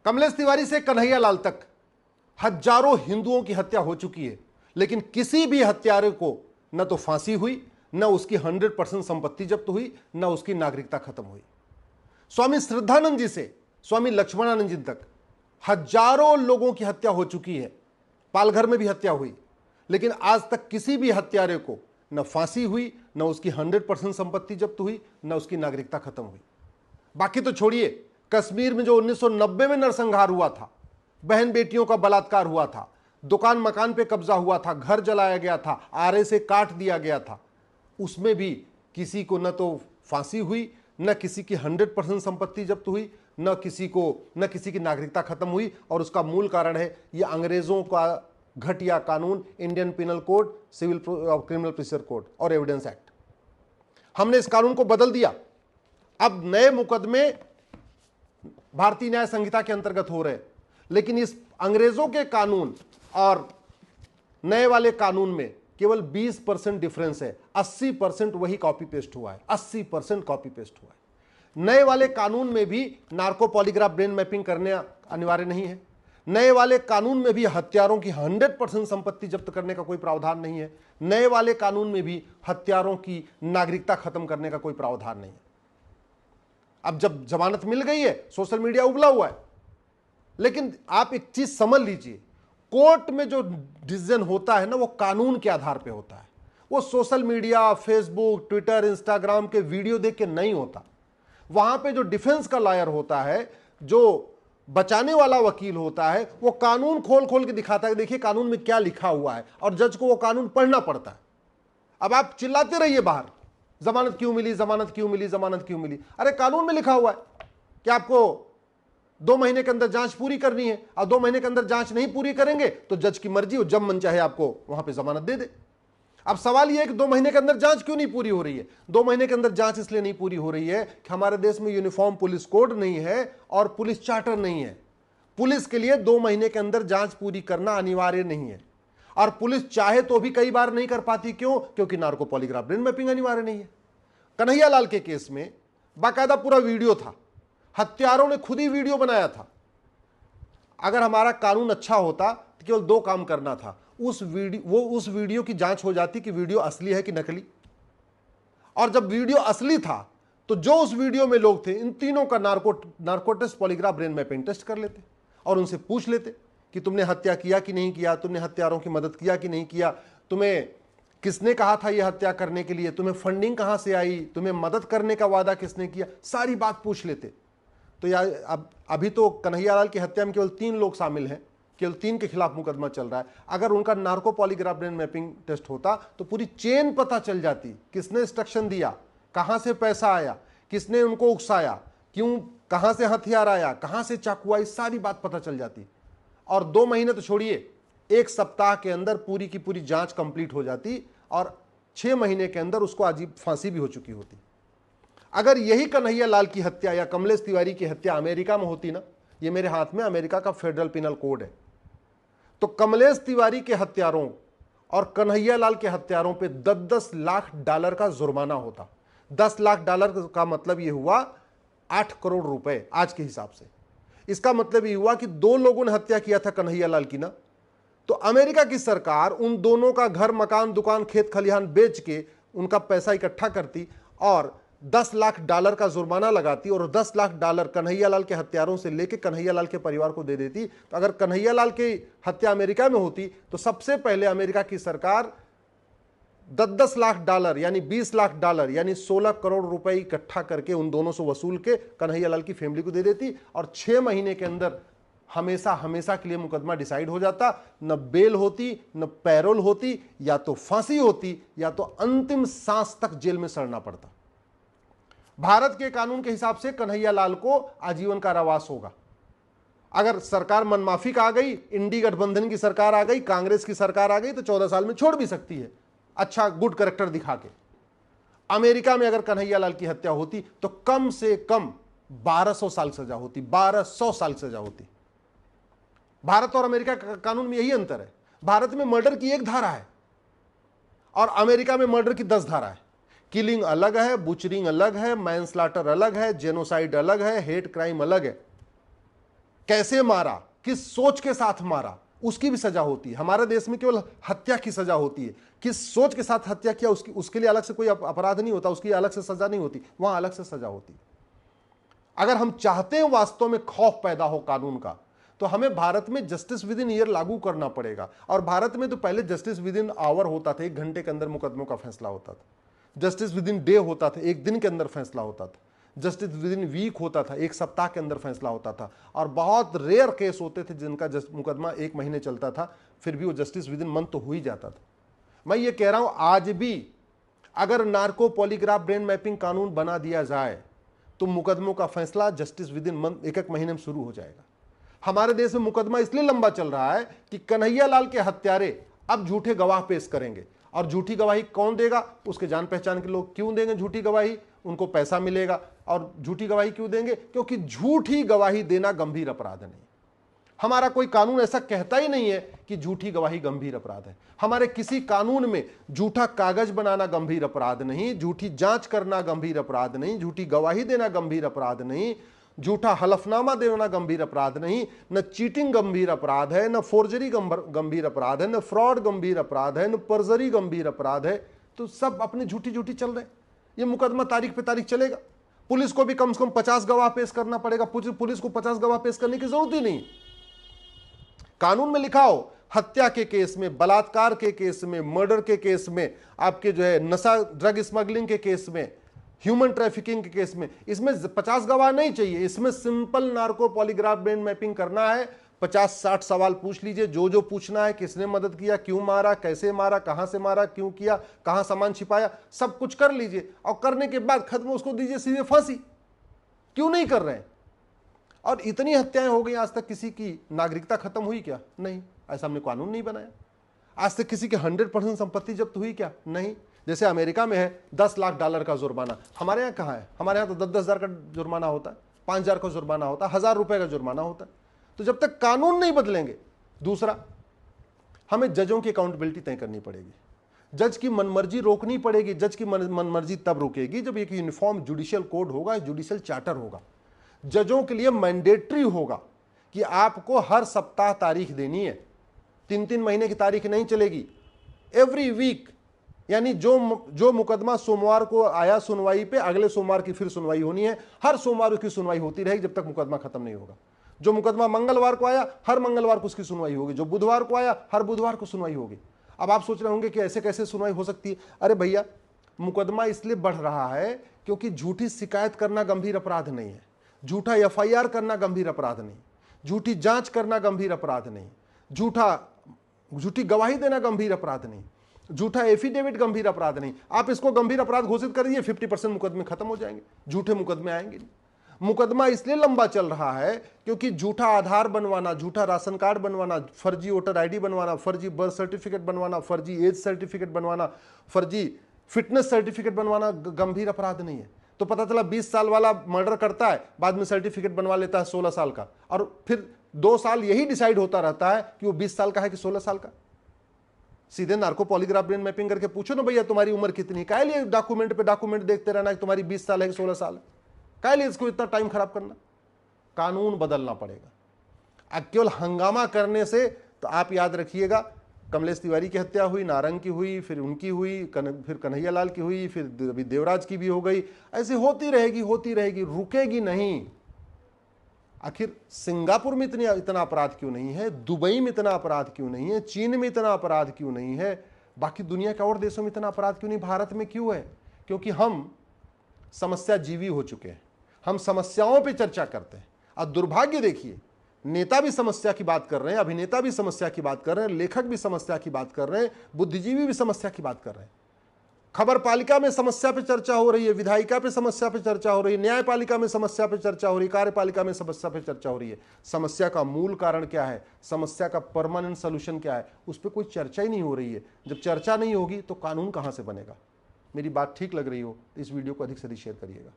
कमलेश तिवारी से कन्हैया लाल तक हजारों हिंदुओं की हत्या हो चुकी है, लेकिन किसी भी हत्यारे को न तो फांसी हुई, न उसकी 100% संपत्ति जब्त हुई, न उसकी नागरिकता खत्म हुई। स्वामी श्रद्धानंद जी से स्वामी लक्ष्मणानंद जी तक हजारों लोगों की हत्या हो चुकी है, पालघर में भी हत्या हुई, लेकिन आज तक किसी भी हत्यारे को न फांसी हुई, न उसकी 100% संपत्ति जब्त हुई, न उसकी नागरिकता खत्म हुई। बाकी तो छोड़िए, कश्मीर में जो 1990 में नरसंहार हुआ था, बहन बेटियों का बलात्कार हुआ था, दुकान मकान पे कब्जा हुआ था, घर जलाया गया था, आरे से काट दिया गया था, उसमें भी किसी को न तो फांसी हुई, न किसी की 100% संपत्ति जब्त हुई, न किसी की नागरिकता खत्म हुई। और उसका मूल कारण है ये अंग्रेजों का घटिया कानून, Indian penal code, civil criminal procedure code और एविडेंस एक्ट। हमने इस कानून को बदल दिया। अब नए मुकदमे भारतीय न्याय संहिता के अंतर्गत हो रहे, लेकिन इस अंग्रेजों के कानून और नए वाले कानून में केवल 20% डिफरेंस है। 80% वही कॉपी पेस्ट हुआ है, 80% कॉपी पेस्ट हुआ है। नए वाले कानून में भी नार्को पॉलीग्राफ ब्रेन मैपिंग करने अनिवार्य नहीं है। नए वाले कानून में भी हत्यारों की 100% संपत्ति जब्त करने का कोई प्रावधान नहीं है। नए वाले कानून में भी हत्यारों की नागरिकता खत्म करने का कोई प्रावधान नहीं है। अब जब जमानत मिल गई है, सोशल मीडिया उबला हुआ है, लेकिन आप एक चीज समझ लीजिए, कोर्ट में जो डिसीजन होता है ना, वो कानून के आधार पे होता है। वो social media, Facebook, Twitter, Instagram के वीडियो देख के नहीं होता। वहां पे जो डिफेंस का लॉयर होता है, जो बचाने वाला वकील होता है, वो कानून खोल खोल के दिखाता है, देखिए कानून में क्या लिखा हुआ है, और जज को वो कानून पढ़ना पड़ता है। अब आप चिल्लाते रहिए बाहर, जमानत क्यों मिली, जमानत क्यों मिली, जमानत क्यों मिली। अरे कानून में लिखा हुआ है कि आपको 2 महीने के अंदर जांच पूरी करनी है, और 2 महीने के अंदर जांच नहीं पूरी करेंगे तो जज की मर्जी हो, जब मन चाहे आपको वहां पे जमानत दे दे। अब सवाल यह है कि 2 महीने के अंदर जांच क्यों नहीं पूरी हो रही है। 2 महीने के अंदर जांच इसलिए नहीं पूरी हो रही है कि हमारे देश में यूनिफॉर्म पुलिस कोड नहीं है और पुलिस चार्टर नहीं है। पुलिस के लिए 2 महीने के अंदर जांच पूरी करना अनिवार्य नहीं है, और पुलिस चाहे तो भी कई बार नहीं कर पाती। क्यों? क्योंकि नार्को पॉलीग्राफ ब्रेन मैपिंग अनिवार्य नहीं है। कन्हैया लाल के केस में बाकायदा पूरा वीडियो था, हत्यारों ने खुद ही वीडियो बनाया था। अगर हमारा कानून अच्छा होता तो केवल 2 काम करना था, उस वीडियो की जांच हो जाती कि वीडियो असली है कि नकली। और जब वीडियो असली था तो जो उस वीडियो में लोग थे, इन तीनों का narco test, polygraph brain mapping test कर लेते और उनसे पूछ लेते कि तुमने हत्या किया कि नहीं किया, तुमने हत्यारों की मदद किया कि नहीं किया, तुम्हें किसने कहा था यह हत्या करने के लिए, तुम्हें फंडिंग कहां से आई, तुम्हें मदद करने का वादा किसने किया, सारी बात पूछ लेते। तो यार अभी तो कन्हैया लाल की हत्या में केवल 3 लोग शामिल हैं, केवल 3 के खिलाफ मुकदमा चल रहा है। अगर उनका narco polygraph brain mapping test होता तो पूरी चेन पता चल जाती, किसने इंस्ट्रक्शन दिया, कहां से पैसा आया, किसने उनको उकसाया, क्यों, कहां से हथियार आया, कहां से चाकू आई, सारी बात पता चल जाती। और 2 महीने तो छोड़िए, 1 सप्ताह के अंदर पूरी की पूरी जांच कंप्लीट हो जाती, और 6 महीने के अंदर उसको अजीब फांसी भी हो चुकी होती। अगर यही कन्हैया लाल की हत्या या कमलेश तिवारी की हत्या अमेरिका में होती ना, ये मेरे हाथ में अमेरिका का फेडरल पिनल कोड है, तो कमलेश तिवारी के हत्यारों और कन्हैया लाल के हत्यारों पे 10-10 लाख डॉलर का जुर्माना होता। 10 लाख डॉलर का मतलब ये हुआ 8 करोड़ रुपए आज के हिसाब से। इसका मतलब ये हुआ कि 2 लोगों ने हत्या किया था कन्हैया लाल की ना, तो अमेरिका की सरकार उन दोनों का घर, मकान, दुकान, खेत खलिहान बेच के उनका पैसा इकट्ठा करती और 10 लाख डॉलर का जुर्माना लगाती, और 10 लाख डॉलर कन्हैया लाल के हत्यारों से लेके कन्हैया लाल के परिवार को दे देती। तो अगर कन्हैया लाल की हत्या अमेरिका में होती तो सबसे पहले अमेरिका की सरकार 10-10 लाख डॉलर यानी 20 लाख डॉलर यानी 16 करोड़ रुपए इकट्ठा करके उन दोनों से वसूल के कन्हैया लाल की फैमिली को दे देती, और 6 महीने के अंदर हमेशा हमेशा के लिए मुकदमा डिसाइड हो जाता। न बेल होती, न पैरोल होती, या तो फांसी होती, या तो अंतिम सांस तक जेल में सड़ना पड़ता। भारत के कानून के हिसाब से कन्हैया लाल को आजीवन कारावास होगा। अगर सरकार मनमाफिक आ गई, इंडी गठबंधन की सरकार आ गई, कांग्रेस की सरकार आ गई, तो 14 साल में छोड़ भी सकती है, अच्छा गुड करेक्टर दिखा के। अमेरिका में अगर कन्हैया लाल की हत्या होती तो कम से कम 1200 साल सजा होती, 1200 साल सजा होती। भारत और अमेरिका का कानून में यही अंतर है। भारत में मर्डर की 1 धारा है और अमेरिका में मर्डर की 10 धारा है। किलिंग अलग है, बुचरिंग अलग है, मैनस्लाटर अलग है, जेनोसाइड अलग है, हेट क्राइम अलग है। कैसे मारा, किस सोच के साथ मारा, उसकी भी सजा होती है। हमारे देश में केवल हत्या की सजा होती है, किस सोच के साथ हत्या किया उसके लिए अलग से कोई अपराध नहीं होता, उसकी अलग से सजा नहीं होती, वहां अलग से सजा होती है। अगर हम चाहते हैं वास्तव में खौफ पैदा हो कानून का, तो हमें भारत में जस्टिस विद इन ईयर लागू करना पड़ेगा। और भारत में तो पहले जस्टिस विद इन आवर होता था, 1 घंटे के अंदर मुकदमों का फैसला होता था। जस्टिस विद इन डे होता था, 1 दिन के अंदर फैसला होता था। जस्टिस विद इन वीक होता था, 1 सप्ताह के अंदर फैसला होता था। और बहुत रेयर केस होते थे जिनका मुकदमा 1 महीने चलता था, फिर भी वो जस्टिस विद इन मंथ तो हो ही जाता था। मैं ये कह रहा हूं, आज भी अगर नार्को पॉलीग्राफ ब्रेन मैपिंग कानून बना दिया जाए तो मुकदमों का फैसला जस्टिस विद इन मंथ, 1 महीने में शुरू हो जाएगा। हमारे देश में मुकदमा इसलिए लंबा चल रहा है कि कन्हैया लाल के हत्यारे अब झूठे गवाह पेश करेंगे। और झूठी गवाही कौन देगा? उसके जान पहचान के लोग। क्यों देंगे झूठी गवाही? उनको पैसा मिलेगा। और झूठी गवाही क्यों देंगे? क्योंकि झूठी गवाही देना गंभीर अपराध नहीं। हमारा कोई कानून ऐसा कहता ही नहीं है कि झूठी गवाही गंभीर अपराध है। हमारे किसी कानून में झूठा कागज बनाना गंभीर अपराध नहीं, झूठी जांच करना गंभीर अपराध नहीं, झूठी गवाही देना गंभीर अपराध नहीं, झूठा हलफनामा देना गंभीर अपराध नहीं, न चीटिंग गंभीर अपराध है, न फोर्जरी गंभीर अपराध है, न फ्रॉड गंभीर अपराध है, न पर्जरी गंभीर अपराध है। तो सब अपने झूठी झूठी चल रहे। ये मुकदमा तारीख पे तारीख चलेगा। पुलिस को भी कम से कम 50 गवाह पेश करना पड़ेगा। पुलिस को 50 गवाह पेश करने की जरूरत ही नहीं। कानून में लिखा हो, हत्या के केस में, बलात्कार के केस में, मर्डर के केस में, आपके जो है नशा ड्रग स्मगलिंग के केस में, ह्यूमन ट्रैफिकिंग के केस में, इसमें 50 गवाह नहीं चाहिए। इसमें simple narco polygraph brain mapping करना है। 50-60 सवाल पूछ लीजिए, जो पूछना है, किसने मदद किया, क्यों मारा, कैसे मारा, कहां से मारा, क्यों किया, कहां सामान छिपाया, सब कुछ कर लीजिए। और करने के बाद खत्म, उसको दीजिए सीधे फांसी। क्यों नहीं कर रहे हैं? और इतनी हत्याएं हो गई, आज तक किसी की नागरिकता खत्म हुई क्या? नहीं। ऐसा हमने कानून नहीं बनाया। आज तक किसी की 100% संपत्ति जब्त हुई क्या? नहीं। जैसे अमेरिका में है $10 लाख का जुर्माना, हमारे यहाँ कहाँ है? हमारे यहाँ तो 10-10 हज़ार का जुर्माना होता है, 5 हज़ार का जुर्माना होता है, 1,000 रुपए का जुर्माना होता है। तो जब तक कानून नहीं बदलेंगे। दूसरा, हमें जजों की अकाउंटेबिलिटी तय करनी पड़ेगी। जज की मनमर्जी रोकनी पड़ेगी। जज की मनमर्जी तब रुकेगी जब एक यूनिफॉर्म जुडिशियल कोड होगा, जुडिशियल चार्टर होगा। जजों के लिए मैंडेटरी होगा कि आपको हर सप्ताह तारीख देनी है। 3-3 महीने की तारीख नहीं चलेगी। एवरी वीक, यानी जो मुकदमा सोमवार को आया सुनवाई पे, अगले सोमवार की फिर सुनवाई होनी है। हर सोमवार की सुनवाई होती रहेगी जब तक मुकदमा खत्म नहीं होगा। जो मुकदमा मंगलवार को आया, हर मंगलवार को उसकी सुनवाई होगी। जो बुधवार को आया, हर बुधवार को सुनवाई होगी। अब आप सोच रहे होंगे कि ऐसे कैसे सुनवाई हो सकती है? अरे भैया, मुकदमा इसलिए बढ़ रहा है क्योंकि झूठी शिकायत करना गंभीर अपराध नहीं है, झूठा FIR करना गंभीर अपराध नहीं, झूठी जांच करना गंभीर अपराध नहीं, झूठी गवाही देना गंभीर अपराध नहीं, झूठा एफिडेविट गंभीर अपराध नहीं। आप इसको गंभीर अपराध घोषित करिए, 50% मुकदमे खत्म हो जाएंगे, झूठे मुकदमे आएंगे नहीं। मुकदमा इसलिए लंबा चल रहा है क्योंकि झूठा आधार बनवाना, झूठा राशन कार्ड बनवाना, फर्जी वोटर ID बनवाना, फर्जी बर्थ सर्टिफिकेट बनवाना, फर्जी एज सर्टिफिकेट बनवाना, फर्जी फिटनेस सर्टिफिकेट बनवाना गंभीर अपराध नहीं है। तो पता चला 20 साल वाला मर्डर करता है, बाद में सर्टिफिकेट बनवा लेता है 16 साल का, और फिर 2 साल यही डिसाइड होता रहता है कि वो 20 साल का है कि 16 साल का। सीधे नार्को पॉलीग्राफ ब्रेन मैपिंग करके पूछो ना, भैया तुम्हारी उम्र कितनी? काहे लिए डॉक्यूमेंट पे डॉक्यूमेंट देखते रहना कि तुम्हारी 20 साल है कि 16 साल है? काहे लिए इसको इतना टाइम खराब करना? कानून बदलना पड़ेगा। अब केवल हंगामा करने से, तो आप याद रखिएगा, कमलेश तिवारी की हत्या हुई, नारंग की हुई, फिर उनकी हुई, फिर कन्हैया लाल की हुई, फिर अभी देवराज की भी हो गई। ऐसे होती रहेगी, रुकेगी नहीं। आखिर सिंगापुर में इतना अपराध क्यों नहीं है? दुबई में इतना अपराध क्यों नहीं है? चीन में इतना अपराध क्यों नहीं है? बाकी दुनिया के और देशों में इतना अपराध क्यों नहीं? भारत में क्यों है? क्योंकि हम समस्या जीवी हो चुके हैं। हम समस्याओं पे चर्चा करते हैं। और दुर्भाग्य देखिए, नेता भी समस्या की बात कर रहे हैं, अभिनेता भी समस्या की बात कर रहे हैं, लेखक भी समस्या की बात कर रहे हैं, बुद्धिजीवी भी समस्या की बात कर रहे हैं। खबर पालिका में समस्या पे चर्चा हो रही है, विधायिका पे समस्या पे चर्चा हो रही है, न्यायपालिका में समस्या पे चर्चा हो रही है, कार्यपालिका में समस्या पे चर्चा हो रही है। समस्या का मूल कारण क्या है, समस्या का परमानेंट सोल्यूशन क्या है, उस पर कोई चर्चा ही नहीं हो रही है। जब चर्चा नहीं होगी तो कानून कहां से बनेगा? मेरी बात ठीक लग रही हो तो इस वीडियो को अधिक से अधिक शेयर करिएगा।